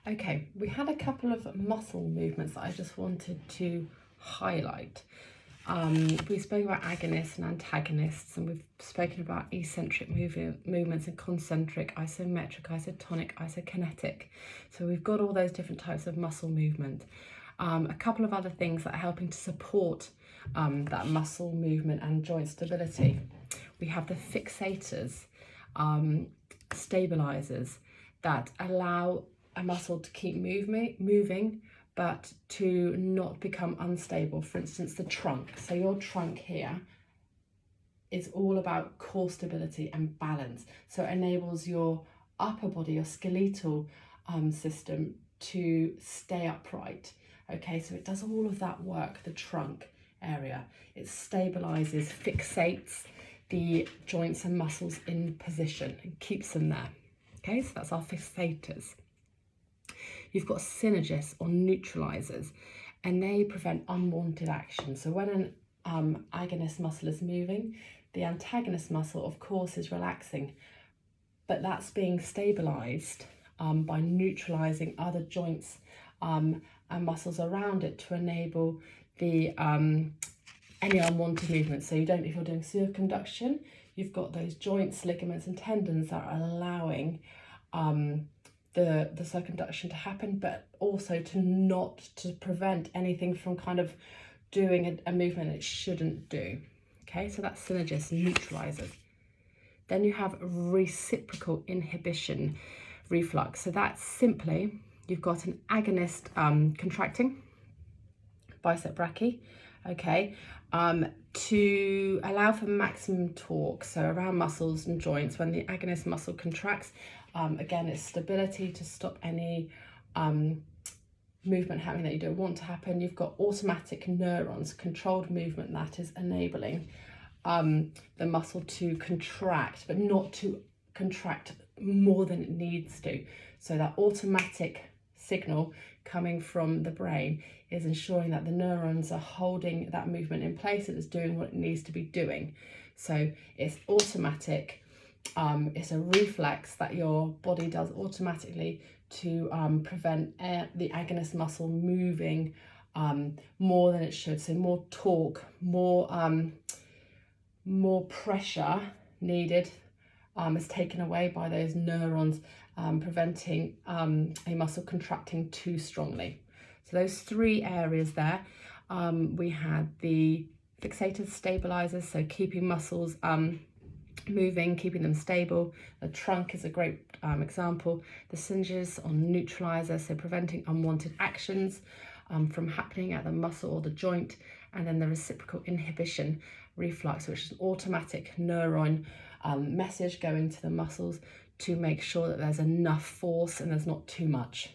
Okay, we had a couple of muscle movements that I just wanted to highlight. We spoke about agonists and antagonists, and we've spoken about eccentric movements and concentric, isometric, isotonic, isokinetic. So we've got all those different types of muscle movement. A couple of other things that are helping to support that muscle movement and joint stability. We have the fixators, stabilizers that allow a muscle to keep moving, but to not become unstable. For instance, the trunk. So your trunk here is all about core stability and balance. So it enables your upper body, your skeletal system to stay upright. Okay, so it does all of that work, the trunk area. It stabilizes, fixates the joints and muscles in position and keeps them there. Okay, so that's our fixators. You've got synergists or neutralizers, and they prevent unwanted action. So when an agonist muscle is moving, the antagonist muscle, of course, is relaxing, but that's being stabilized by neutralizing other joints and muscles around it to enable the any unwanted movement. So if you're doing circumduction, you've got those joints, ligaments, and tendons that are allowing the circumduction to happen, but also to prevent anything from kind of doing a movement it shouldn't do. Okay, so that's synergist, neutralizers. Then you have reciprocal inhibition reflux. So that's simply, you've got an agonist contracting, bicep brachii, okay, to allow for maximum torque, so around muscles and joints. When the agonist muscle contracts, again, it's stability to stop any movement happening that you don't want to happen. You've got automatic neurons, controlled movement that is enabling the muscle to contract, but not to contract more than it needs to. So that automatic signal coming from the brain is ensuring that the neurons are holding that movement in place, and it's doing what it needs to be doing. So it's automatic, it's a reflex that your body does automatically to prevent the agonist muscle moving more than it should. So more torque, more pressure needed is taken away by those neurons, preventing a muscle contracting too strongly. So those three areas there, we had the fixators, stabilizers, so keeping muscles moving, keeping them stable. The trunk is a great example. The synergists or neutralizer, so preventing unwanted actions from happening at the muscle or the joint. And then the reciprocal inhibition reflux, which is an automatic neuron message going to the muscles to make sure that there's enough force and there's not too much.